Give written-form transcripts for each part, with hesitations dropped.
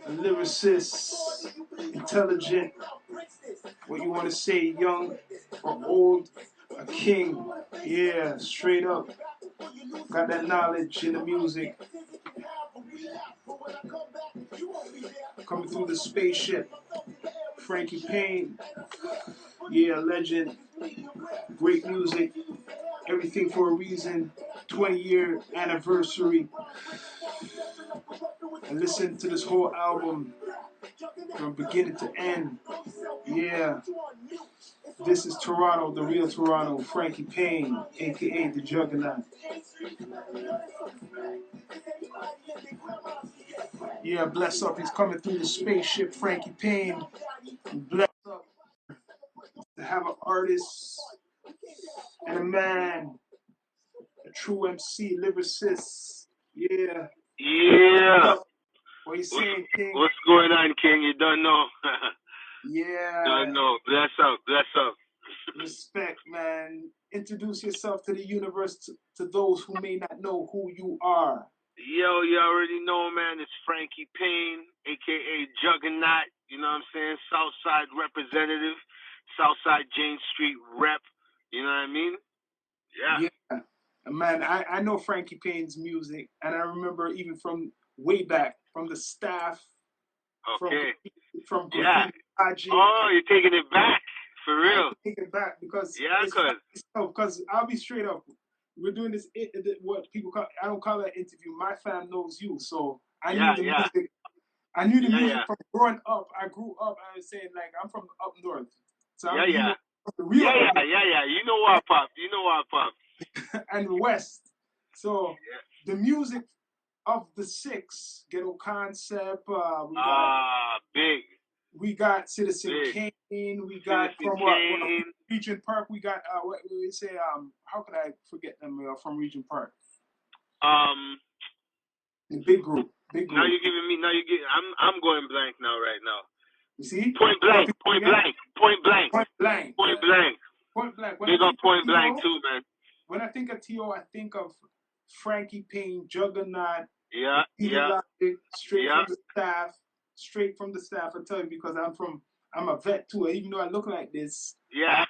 a lyricist, intelligent, what you want to say, young or old, a king. Yeah, straight up. Got that knowledge in the music. Coming through the spaceship. Frankie Payne. Yeah, legend. Great music. Everything for a reason. 20-year anniversary. And listen to this whole album from beginning to end. Yeah. This is Toronto, the real Toronto. Frankie Payne, a.k.a. the Juggernaut. Yeah, bless up. He's coming through the spaceship, Frankie Payne. Bless up to have an artist and a man, a true MC, lyricist. Yeah. Yeah. What you saying, King? What's going on, King? You don't know. Yeah. Don't know. Bless up. Bless up. Respect, man. Introduce yourself to the universe to those who may not know who you are. Yo, you already know, man. It's Frankie Payne, a.k.a. Juggernaut. You know what I'm saying? Southside representative. Southside Jane Street rep. You know what I mean? Yeah. Yeah. Man, I know Frankie Payne's music, and I remember even from way back, from the staff, Okay. from Yeah. Project. Oh, you're taking it back. For real. I take it back because because I'll be straight up. We're doing this, what people call, I don't call it an interview. My fam knows you, so I knew the music. I knew the music from growing up. I grew up, I was saying, like, I'm from up north. So yeah. You know, You know what, Pop. You know what, Pop. And west. So the music of the six, Ghetto Concept, big. We got Citizen Kane. We got from Regent Park. We got what we say. How could I forget them from Regent Park? The big group. Now you're giving me. I'm going blank now. Right now. You see? Point blank. Big up Point Blank too, man. When I think of T.O., I think of Frankie Payne, Juggernaut. Yeah. Straight from the staff. I tell you, because I'm a vet too. Even though I look like this. Yeah.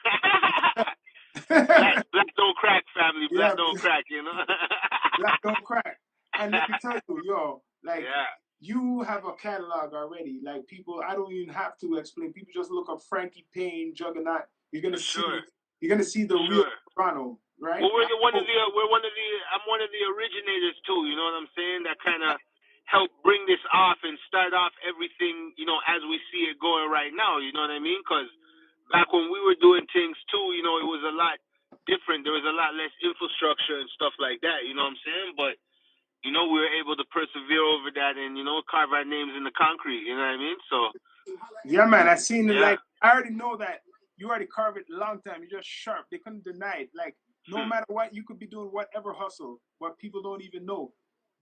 Black don't crack, family. Black don't crack, you know. Black don't crack. And let me tell you, yo, like you have a catalog already. Like people, I don't even have to explain. People just look up Frankie Payne, Juggernaut. You're gonna see the real Toronto, right? Well, I'm one of the originators too. You know what I'm saying? That kind of help bring this off and start off everything, you know, as we see it going right now. You know what I mean? Because back when we were doing things too, you know, it was a lot different. There was a lot less infrastructure and stuff like that. You know what I'm saying? But, you know, we were able to persevere over that and, you know, carve our names in the concrete. You know what I mean? So. Yeah, man. I seen it. Like, I already know that you already carved it a long time. You're just sharp. They couldn't deny it. Like, no matter what, you could be doing whatever hustle, but people don't even know.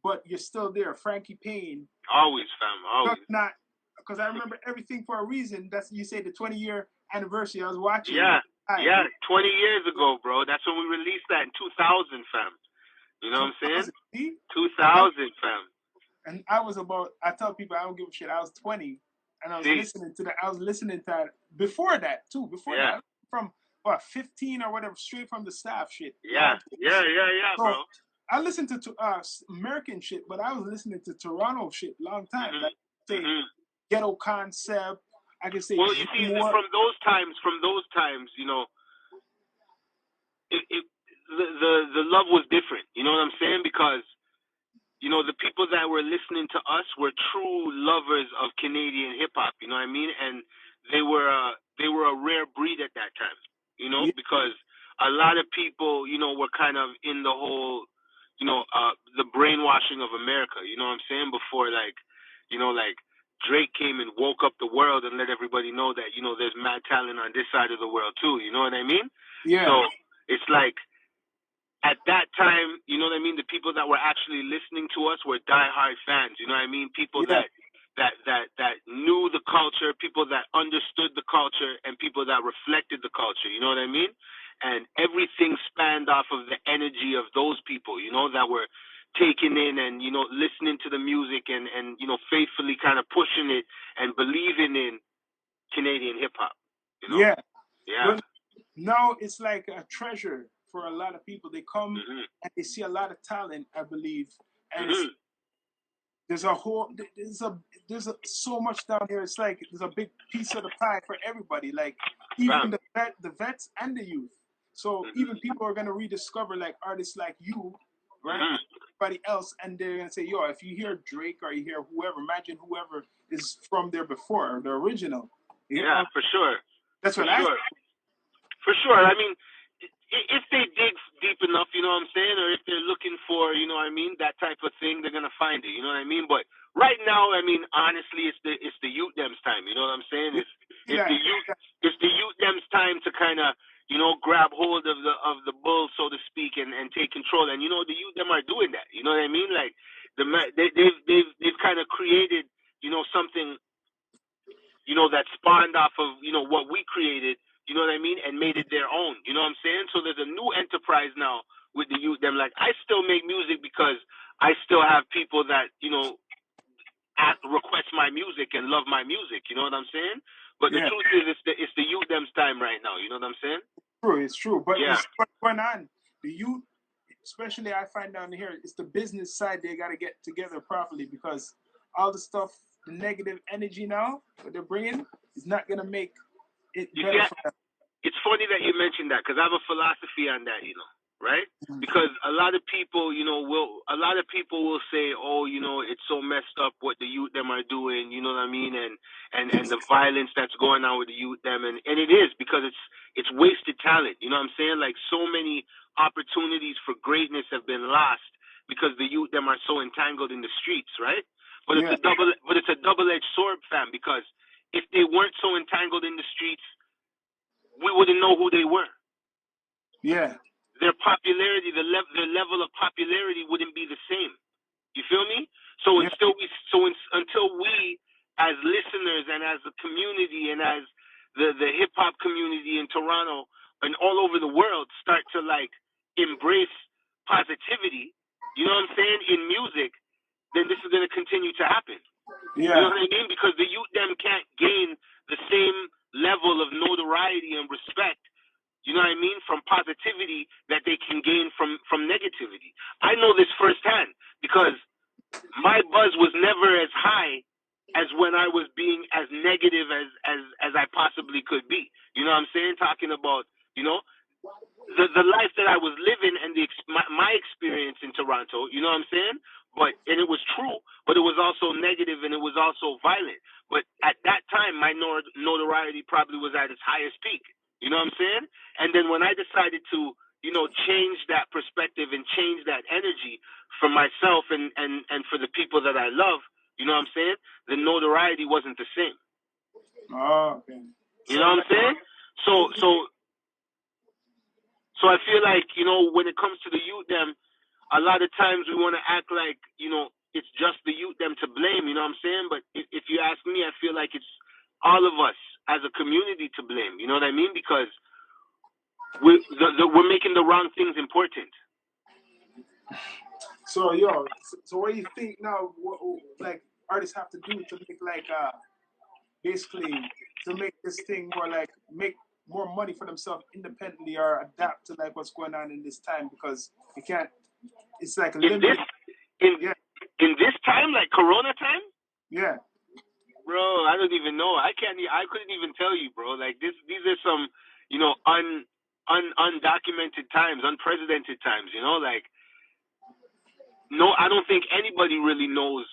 But you're still there, Frankie Payne. Always, fam. Always. Not because I remember everything for a reason. That's you say the 20-year anniversary. I was watching. Yeah, 20 years ago, bro. That's when we released that in 2000, fam. You know what I'm saying? 2000, fam. And I tell people I don't give a shit. I was 20, and I was listening to that. I was listening to that before that too. Before that, from 15 or whatever, straight from the staff shit. Yeah, so, bro. I listened to American shit, but I was listening to Toronto shit long time. Like say Ghetto Concept. I can say. Well, you see, from those times, you know, the love was different. You know what I'm saying? Because, you know, the people that were listening to us were true lovers of Canadian hip hop. You know what I mean? And they were a rare breed at that time. You know, because a lot of people, you know, were kind of in the whole. You know, the brainwashing of America, you know what I'm saying? Before, like, you know, like, Drake came and woke up the world and let everybody know that, you know, there's mad talent on this side of the world, too. You know what I mean? Yeah. So, it's like, at that time, you know what I mean? The people that were actually listening to us were diehard fans, you know what I mean? People that knew the culture, people that understood the culture, and people that reflected the culture, you know what I mean? And everything spanned off of the energy of those people, you know, that were taking in and, you know, listening to the music and you know, faithfully kind of pushing it and believing in Canadian hip hop, you know? Yeah. Yeah. Well, now it's like a treasure for a lot of people. They come Mm-hmm. and they see a lot of talent, I believe, and it's Mm-hmm. there's a whole there's so much down here. It's like there's a big piece of the pie for everybody. Like even Fam. the vets and the youth. So Mm-hmm. even people are gonna rediscover like artists like you, right? Mm-hmm. And everybody else, and they're gonna say, "Yo, if you hear Drake or you hear whoever, imagine whoever is from there before or the original." You Yeah, know, for sure. that's For what I. sure. For sure. I mean, if they dig deep enough, you know what I'm saying, or if they're looking for, you know what I mean, that type of thing, they're gonna find it. You know what I mean? But right now, I mean, honestly, it's the youth them's time. You know what I'm saying? Yeah, see It's the that. youth them's time to kind of, you know, grab hold of the bull, so to speak, and take control. And you know, the youth them are doing that. You know what I mean? Like they've kind of created, you know, something, you know, that spawned off of, you know, what we created, you know what I mean, and made it their own. You know what I'm saying? So there's a new enterprise now with the youth. Them, like, I still make music because I still have people that, you know, request my music and love my music. You know what I'm saying? But the Yeah, truth is, it's the youth them's time right now. You know what I'm saying? true. It's true. But Yeah. it's what's going on. The youth, especially I find down here, it's the business side they got to get together properly because all the stuff, the negative energy now, what they're bringing, is not gonna make it You see, better for them. it's funny that you mentioned that because I have a philosophy on that, you know, right? Because a lot of people, you know, will say, oh, you know, it's so messed up what the youth them are doing, you know what I mean, and the violence that's going on with the youth them, and it is because it's wasted talent, you know what I'm saying? Like so many opportunities for greatness have been lost because the youth them are so entangled in the streets, right? But Yeah, it's a double-edged sword, fam, because if they weren't so entangled in the streets, we wouldn't know who they were. yeah, Their popularity, their level of popularity wouldn't be the same. You feel me? So yeah, until we, as listeners and as a community and as the hip hop community in Toronto and all over the world, start to like embrace positivity, you know what I'm saying, in music, then this is going to continue to happen. You know yeah, what I mean? Because the youth them can't gain the same level of notoriety and respect, you know what I mean, from positivity that they can gain from negativity. I know this firsthand because my buzz was never as high as when I was being as negative as I possibly could be. You know what I'm saying? Talking about, you know, the life that I was living and my experience in Toronto, you know what I'm saying? But and it was true, but it was also negative and it was also violent. But at that time, my notoriety probably was at its highest peak. You know what I'm saying? And then when I decided to, you know, change that perspective and change that energy for myself and for the people that I love, you know what I'm saying? The notoriety wasn't the same. oh, okay. You So know what like, I'm saying? So I feel like, you know, when it comes to the youth them, a lot of times we want to act like, you know, it's just the youth them to blame, you know what I'm saying? But if you ask me, I feel like it's all of us as a community to blame, you know what I mean? Because we're making the wrong things important. so yo, so what do you think now? What, like artists have to do to make like basically to make this thing more like make more money for themselves independently or adapt to like what's going on in this time because you can't. It's like a In this limited. in Yeah, in this time, like Corona time, yeah, bro, I don't even know. I couldn't even tell you, bro. Like these are some, you know, undocumented times, unprecedented times, you know, like no, I don't think anybody really knows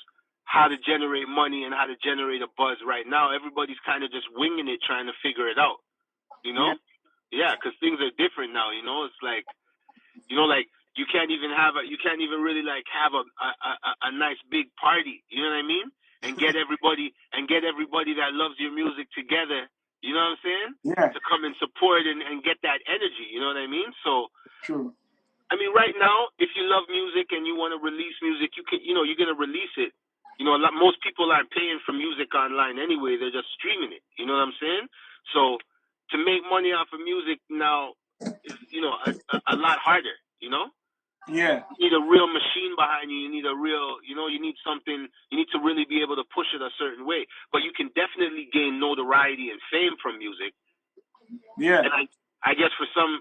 how to generate money and how to generate a buzz right now. Everybody's kind of just winging it, trying to figure it out. You yeah, know? Yeah, because things are different now. You know, it's like, you know, like you can't even really like have a nice big party. You know what I mean? And get everybody that loves your music together. You know what I'm saying? yeah. To come and support and get that energy. You know what I mean? So True. I mean, right now, if you love music and you want to release music, you can, you know, you're gonna release it. You know, most people aren't paying for music online anyway; they're just streaming it. You know what I'm saying? So, to make money off of music now is, you know, a lot harder. You know? Yeah. You need a real machine behind you. You need a real, you need something. You need to really be able to push it a certain way. But you can definitely gain notoriety and fame from music. Yeah. And I guess for some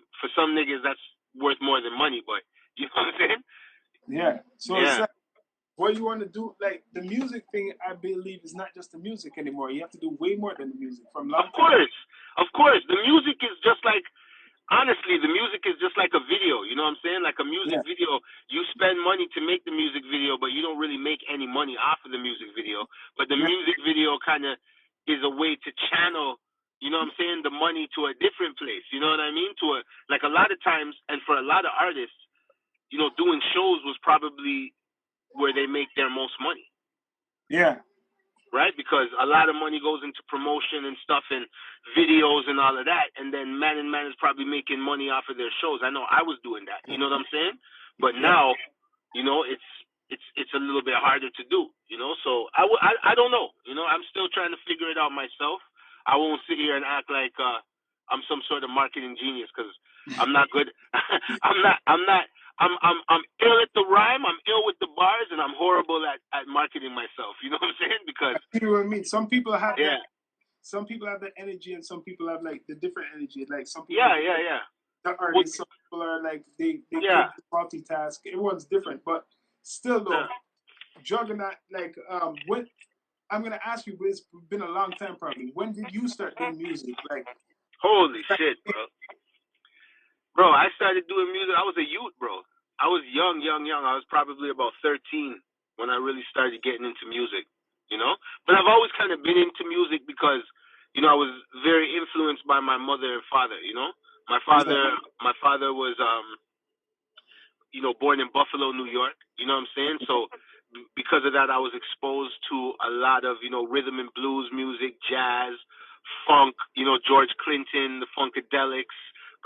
niggas that's worth more than money. But you know what I'm saying? Yeah. So it's Yeah. like what you want to do, like the music thing. I believe is not just the music anymore. You have to do way more than the music. From long time. Of course. The music is just like. Honestly, the music is just like a video. You know what I'm saying? Like a music Yeah. video, you spend money to make the music video, but you don't really make any money off of the music video. But the Yeah. music video kind of is a way to channel, you know what I'm saying, the money to a different place. You know what I mean? Like a lot of times, and for a lot of artists, doing shows was probably where they make their most money. Yeah. Right? Because a lot of money goes into promotion and stuff and videos and all of that. And then Man is probably making money off of their shows. I know I was doing that. You know what I'm saying? But Yeah. now, it's a little bit harder to do, So I don't know. I'm still trying to figure it out myself. I won't sit here and act like I'm some sort of marketing genius because I'm not good. I'm ill at the rhyme, I'm ill with the bars, and I'm horrible at marketing myself. You know what I'm saying? Because You know what I mean? Some people have yeah, some people have the energy, and some people have like the different energy. Like some people, yeah. the artists. Some people are like they Yeah. could multitask. Everyone's different, but still though, Juggernaut. Like when I'm gonna ask you, but it's been a long time probably. When did you start doing music? Like Holy shit, bro. Bro, I started doing music. I was a youth, bro. I was young. I was probably about 13 when I really started getting into music, But I've always kind of been into music because, I was very influenced by my mother and father, My father was, born in Buffalo, New York, you know what I'm saying? So because of that, I was exposed to a lot of, rhythm and blues music, jazz, funk, George Clinton, the Funkadelics,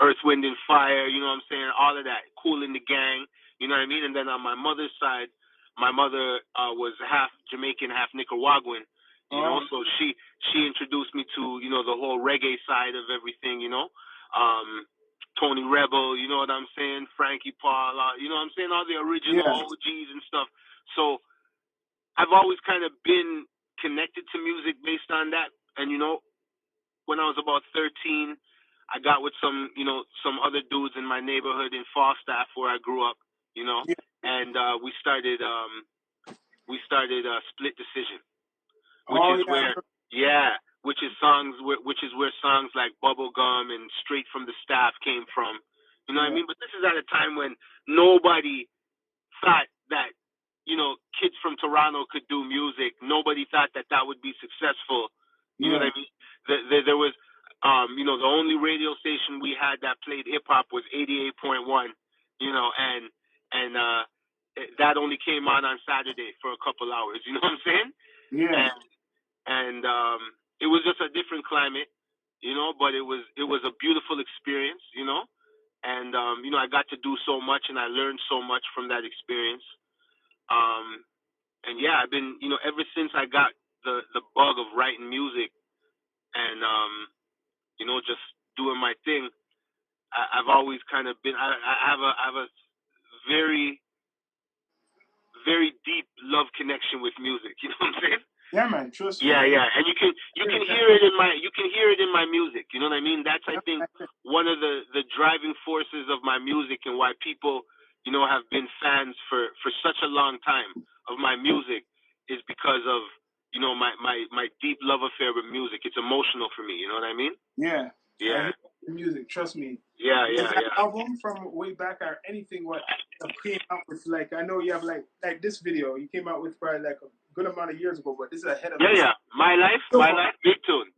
Earth, Wind, and Fire, you know what I'm saying? All of that. Kool and the Gang, you know what I mean? And then on my mother's side, my mother was half Jamaican, half Nicaraguan, so she introduced me to, the whole reggae side of everything, Tony Rebel, you know what I'm saying? Frankie Paul, you know what I'm saying? All the original OGs and stuff. So I've always kind of been connected to music based on that. And, when I was about 13, I got with some other dudes in my neighborhood in Falstaff where I grew up, and we started Split Decision, which is where songs like Bubblegum and Straight from the Staff came from. You know what I mean? But this is at a time when nobody thought that, kids from Toronto could do music. Nobody thought that would be successful. You know what I mean? There was, the only radio station we had that played hip hop was 88.1, and that only came on Saturday for a couple hours. You know what I'm saying? Yeah. And it was just a different climate, but it was a beautiful experience, and I got to do so much and I learned so much from that experience. And yeah, I've been, ever since I got the bug of writing music and just doing my thing, I've always kind of been. I have a very, very deep love connection with music. You know what I'm saying? Yeah, man. Trust me. Yeah, and you can hear it in my music. You know what I mean? That's, I think, one of the driving forces of my music and why people, have been fans for such a long time of my music is because of, my deep love affair with music. It's emotional for me. You know what I mean? Yeah. Yeah. Music, trust me. Yeah. That album from way back or anything what came out with, like, I know you have like this video you came out with probably like a good amount of years ago, but this is ahead of Yeah. My life, big tune.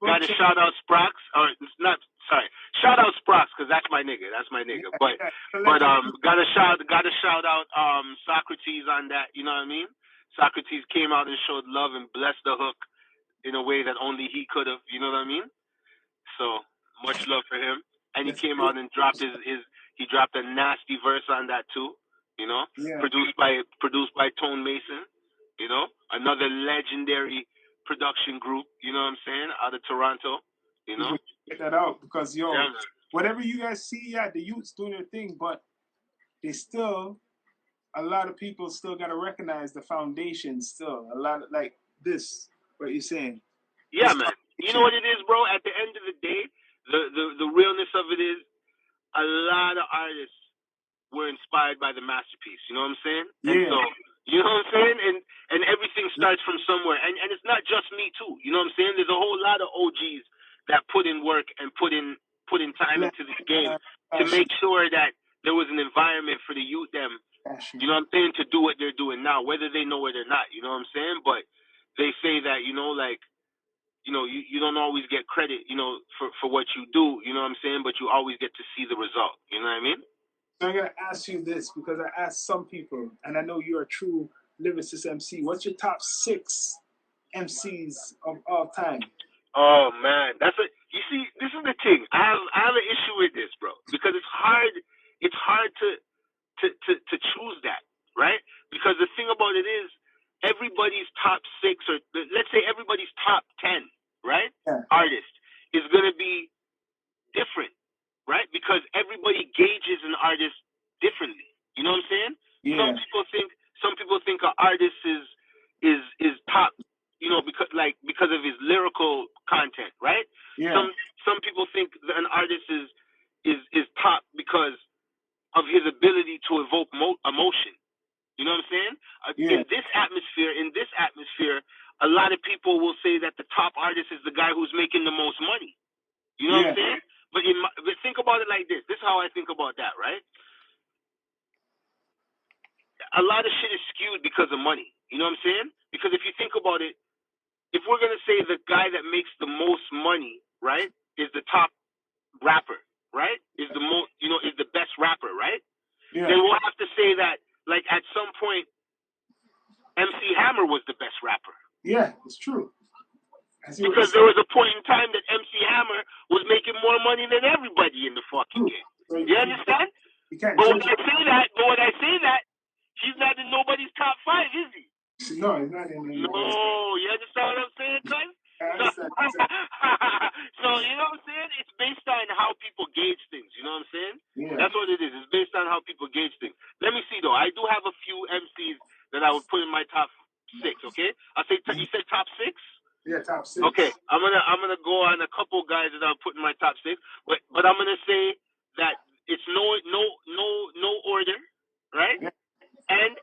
Got to shout out Sprox, or not? Sorry, shout out Sprox because that's my nigga. Yeah, but gotta shout out Socrates on that. You know what I mean? Socrates came out and showed love and blessed the hook in a way that only he could have. You know what I mean? So much love for him. And he came out and dropped he dropped a nasty verse on that too. Produced by Tone Mason. Another legendary production group. You know what I'm saying? Out of Toronto. Check that out because whatever you guys see, yeah, the youths doing their thing, but they still, a lot of people still got to recognize the foundation still. A lot of, like this, what you're saying. Yeah, man. You know what it is, bro? At the end of the day, the realness of it is a lot of artists were inspired by the masterpiece. You know what I'm saying? Yeah. And so, you know what I'm saying? And everything starts from somewhere. And it's not just me too. You know what I'm saying? There's a whole lot of OGs that put in work and put in time into this game to make sure that there was an environment for the youth them, you know what I'm saying, to do what they're doing now, whether they know it or not. You know what I'm saying? But they say that, you know, like, you know, you don't always get credit, you know, for what you do, you know what I'm saying, but you always get to see the result. You know what I mean? So I'm going to ask you this, because I asked some people, and I know you're a true lyricist MC. What's your top 6 MCs of all time? Oh man, you see, this is the thing. I have an issue with this, bro, because it's hard to choose that, right? Because the thing about it is, everybody's top 6, or let's say everybody's top 10, right? Yeah. Artist is gonna be different, right? Because everybody gauges an artist differently. You know what I'm saying? Yeah. Some people think an artist is top, you know, because of his lyrical content, right? Yeah. Some people think that an artist is top because of his ability to evoke emotion. You know what I'm saying? Yeah. In this atmosphere, a lot of people will say that the top artist is the guy who's making the most money. You know what I'm saying? But think about it like this. This is how I think about that, right? A lot of shit is skewed because of money. You know what I'm saying? Because if you think about it, if we're going to say the guy that makes the most money, right, is the top rapper, right? Is the best rapper, right? Yeah. Then we'll have to say that, like, at some point, MC Hammer was the best rapper. Yeah, it's true. Because there was a point in time that MC Hammer was making more money than everybody in the fucking game. So you understand? But when I say that, he's not in nobody's top 5, is he? No, he's not in anybody's. No, you understand what I'm saying, cuz? So, you know what I'm saying? It's based on how people gauge things, you know what I'm saying? Yeah. That's what it is. It's based on how people gauge things. Let me see, though. I do have a few MCs that I would put in my top 6, okay? I'll say, you said top 6? Yeah, top 6. Okay, I'm gonna go on a couple guys that I'll put in my top 6, but I'm gonna say that it's no order, right? Yeah. And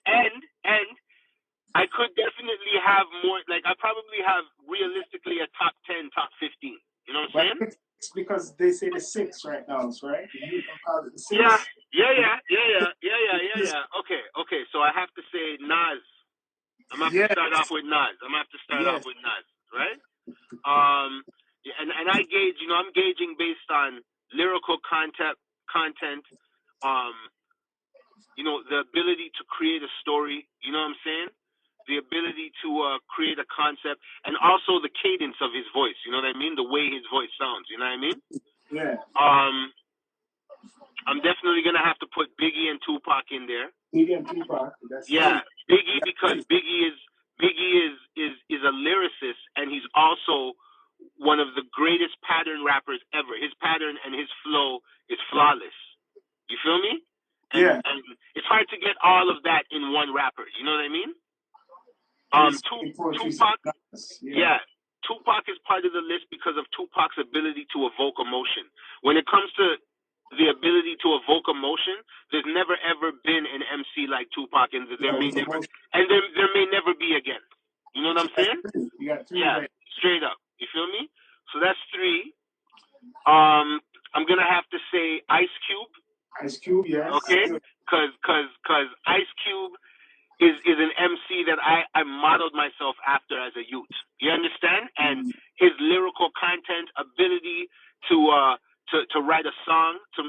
I could definitely have more. Like, I probably have realistically a top 10, top 15. You know what I'm saying? It's because they say the 6 right now, right? You can call it the 6. Yeah. Okay. So I have to say Nas. I'm gonna have to start off with Nas. Right? And I gauge, you know, I'm gauging based on lyrical content, you know, the ability to create a story, you know what I'm saying? The ability to create a concept, and also the cadence of his voice, you know what I mean? The way his voice sounds, you know what I mean? Yeah. I'm definitely gonna have to put Biggie and Tupac in there. Biggie and Tupac. Biggie, because Biggie is a lyricist, and he's also one of the greatest pattern rappers ever. His pattern and his flow is flawless. You feel me? And it's hard to get all of that in one rapper. You know what I mean? Tupac. Tupac is part of the list because of Tupac's ability to evoke emotion. When it comes to the ability to evoke emotion, there's never ever been an MC like Tupac, and there may never be again. You know what I'm saying? Yeah, straight up. You feel me? So that's 3. I'm gonna have to say Ice Cube. Ice Cube, yes. Okay, because Ice Cube is an MC that I modeled myself after as a youth. You understand? And his lyrical content, ability to write a song, to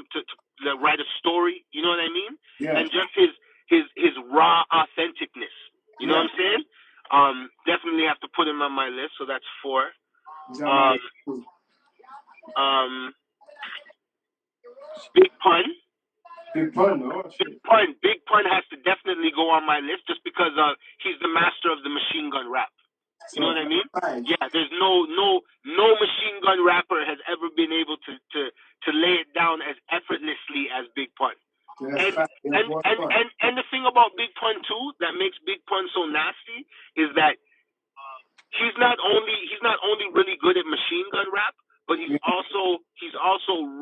write a story. You know what I mean? Yeah. And just his raw authenticness. You know what I'm saying? Definitely have to put him on my list. So that's 4. Big Pun. Big Pun, oh shit. Big Pun has to definitely go on my list just because he's the master of the machine gun rap. You know what I mean? Right. Yeah, there's no machine gun rapper has ever been able to lay it down as effortlessly as Big Pun. That's And the thing about Big Pun too that makes Big Pun so nasty is that he's not only really good at machine gun rap, but he's also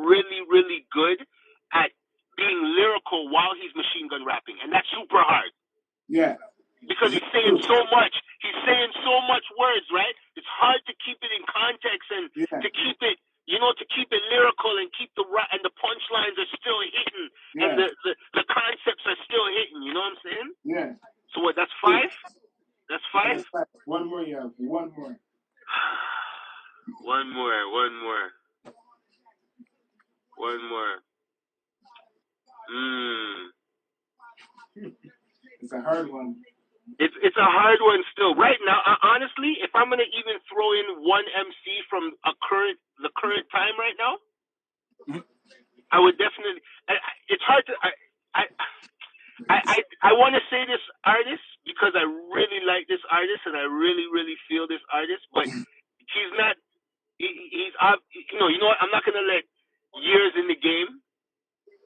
really, really good at being lyrical while he's machine gun rapping, and that's super hard. Yeah. Because he's saying so much. He's saying so much words, right? It's hard to keep it in context and to keep it, to keep it lyrical and keep and the punchlines are still hitting and the concepts are still hitting. You know what I'm saying? Yeah. So what? That's 5. That's 5. One more, yeah. One more. One more. It's a hard one. It's a hard one still. Right now, honestly, if I'm gonna even throw in one MC from the current time right now, I would definitely. It's hard to. I want to say this artist because I really like this artist and I really, really feel this artist, but he's not. He's you know what? I'm not gonna let years in the game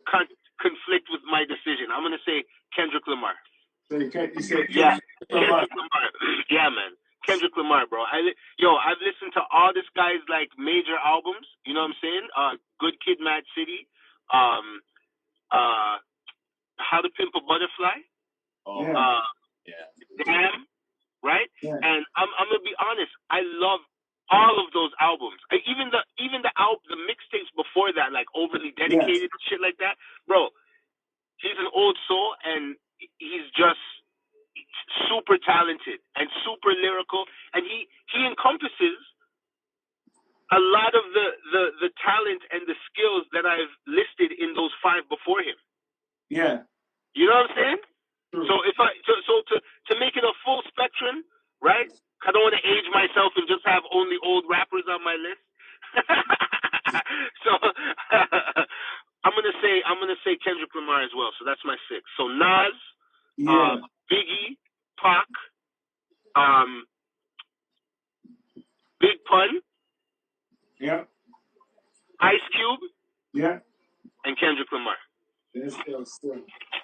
conflict with my decision. I'm gonna say Kendrick Lamar. So you said Kendrick Lamar. Yeah, man. Kendrick Lamar, bro. I've listened to all this guy's like major albums. You know what I'm saying? Good Kid, Mad City. How to Pimp a Butterfly. Damn. Right? Yeah. And I'm gonna be honest. I love all of those albums. Even the mixtapes before that, like Overly Dedicated and shit like that, bro. He's an old soul, and he's just super talented and super lyrical, and he encompasses a lot of the talent and the skills that I've listed in those 5 before him. Yeah. You know what I'm saying? True. So to make it a full spectrum, right? I don't want to age myself and just have only old rappers on my list. So I'm gonna say Kendrick Lamar as well. So that's my 6. So Nas, Biggie, Pac, Big Pun, Ice Cube, and Kendrick Lamar. Still.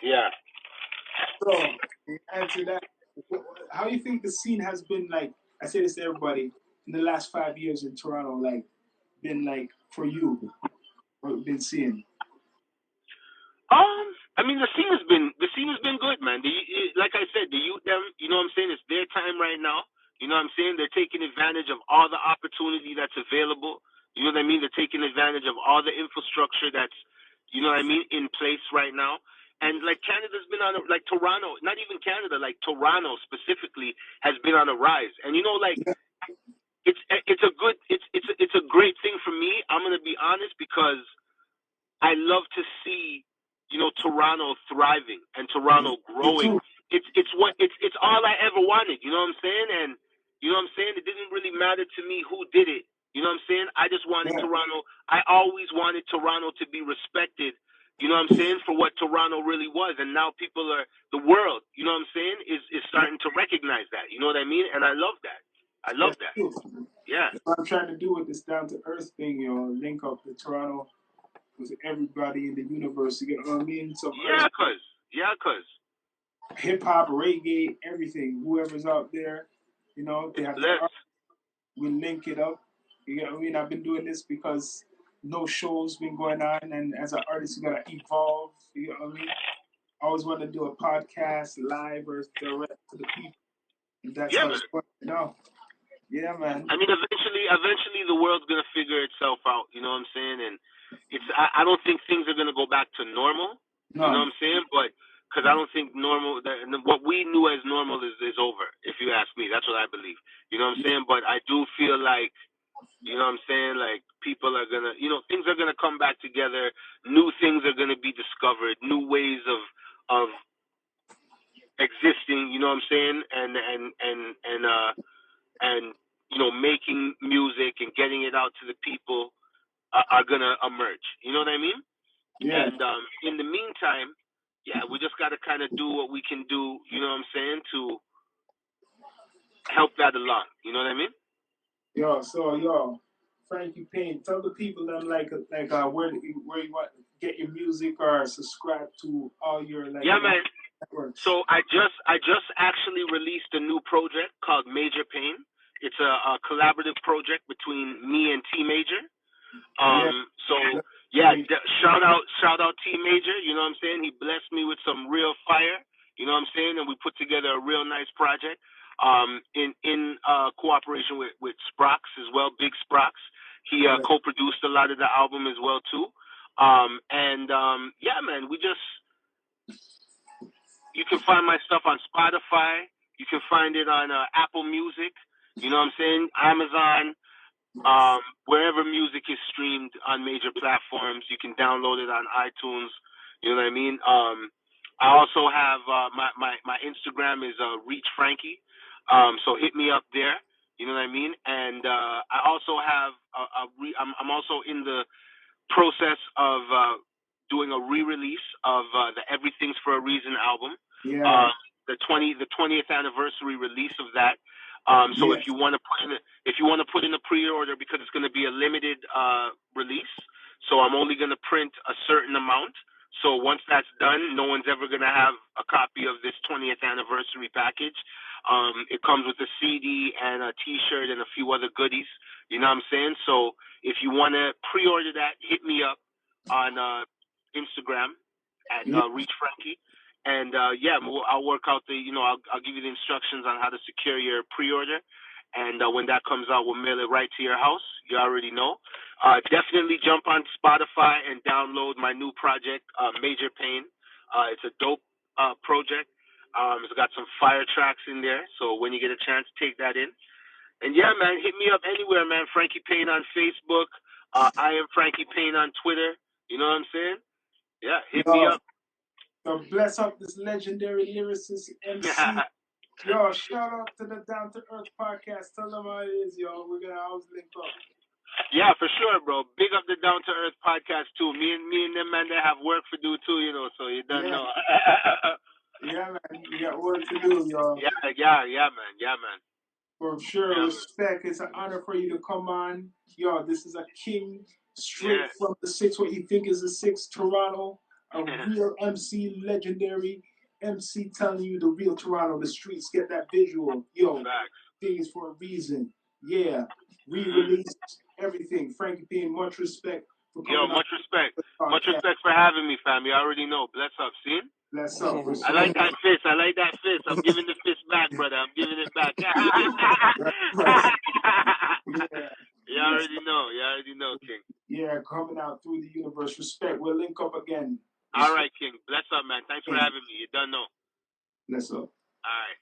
Yeah. So to answer that, how do you think the scene has been like? I say this to everybody in the last 5 years in Toronto, like been like for you, what you've been seeing. I mean, the scene has been good, man. Like I said, the youth, them, you know what I'm saying? It's their time right now. You know what I'm saying? They're taking advantage of all the opportunity that's available. You know what I mean? They're taking advantage of all the infrastructure that's, you know what I mean, in place right now. And like Canada's been on like Toronto, not even Canada, like Toronto specifically has been on a rise. And you know, like it's a great thing for me. I'm gonna be honest because I love to see, you know, Toronto thriving and Toronto growing. It's all I ever wanted. You know what I'm saying? And you know what I'm saying? It didn't really matter to me who did it. You know what I'm saying? I just wanted Toronto. I always wanted Toronto to be respected. You know what I'm saying? For what Toronto really was. And now the world, you know what I'm saying, is starting to recognize that. You know what I mean? And I love that. I love that. Yeah. That's what I'm trying to do with this Down to Earth thing, you know, link up the Toronto with everybody in the universe. You get what I mean? So cause hip hop, reggae, everything. Whoever's out there, you know, they have the art. We link it up. You get what I mean? I've been doing this because no shows been going on, and as an artist, you gotta evolve. You get what I mean? I always want to do a podcast live or direct to the people. And that's how it's going now. Yeah, man. I mean, eventually, the world's gonna figure itself out. You know what I'm saying? And I don't think things are gonna go back to normal. No. You know what I'm saying? But because I don't think what we knew as normal is over. If you ask me, that's what I believe. You know what I'm saying? But I do feel like, you know what I'm saying, like people are gonna, you know, things are gonna come back together. New things are gonna be discovered. New ways of existing. You know what I'm saying? And you know, making music and getting it out to the people are gonna emerge. You know what I mean? Yeah. And in the meantime, we just gotta kind of do what we can do. You know what I'm saying? help that along. You know what I mean? Yo, Frankie Payne, tell the people that where you want to get your music or subscribe to all your man. networks. So I just actually released a new project called Major Payne. It's a collaborative project between me and T Major. Shout out T Major. You know what I'm saying? He blessed me with some real fire. You know what I'm saying? And we put together a real nice project. In cooperation with Sprox as well, Big Sprox. He co-produced a lot of the album as well too. Man, you can find my stuff on Spotify. You can find it on Apple Music. You know what I'm saying? Amazon. Wherever music is streamed on major platforms, you can download it on iTunes. You know what I mean? I also have my Instagram is Reach Frankie. So hit me up there. You know what I mean? And I also have I'm also in the process of doing a re-release of the Everything's for a Reason album. Yeah. The 20th anniversary release of that. So if you want to put in a pre-order, because it's going to be a limited release, so I'm only going to print a certain amount. So once that's done, no one's ever going to have a copy of this 20th anniversary package. It comes with a CD and a T-shirt and a few other goodies. You know what I'm saying? So if you want to pre-order that, hit me up on Instagram at Reach Frankie. And I'll work out I'll give you the instructions on how to secure your pre-order. And when that comes out, we'll mail it right to your house. You already know. Definitely jump on Spotify and download my new project, Major Payne. It's a dope project. It's got some fire tracks in there. So when you get a chance, take that in. And yeah, man, hit me up anywhere, man. Frankie Payne on Facebook. I am Frankie Payne on Twitter. You know what I'm saying? Yeah, hit me up. So bless up this legendary lyricist MC. Yo, shout out to the Down to Earth podcast. Tell them how it is, yo. We're gonna always link up. Yeah, for sure, bro. Big up the Down to Earth podcast too. Me and them, man, they have work to do too, you know. So you don't know. Yeah, man. You got work to do, yo. Yeah, man. For sure, respect. It's an honor for you to come on. Yo, this is a king straight from the 6, what you think is the 6, Toronto. A real MC, legendary MC telling you the real Toronto, the streets, get that visual. Yo, things for a reason. Yeah, re-release, everything. Frankie Payne, much respect for coming. Yo, much respect. Much respect for having me, fam. You already know. Bless up, see? Bless up. I like that fist. I'm giving the fist back, brother. I'm giving it back. You already know, King. Yeah, coming out through the universe. Respect. We'll link up again. All right, King. Bless up, man. Thanks for having me. You don't know. Bless up. All right.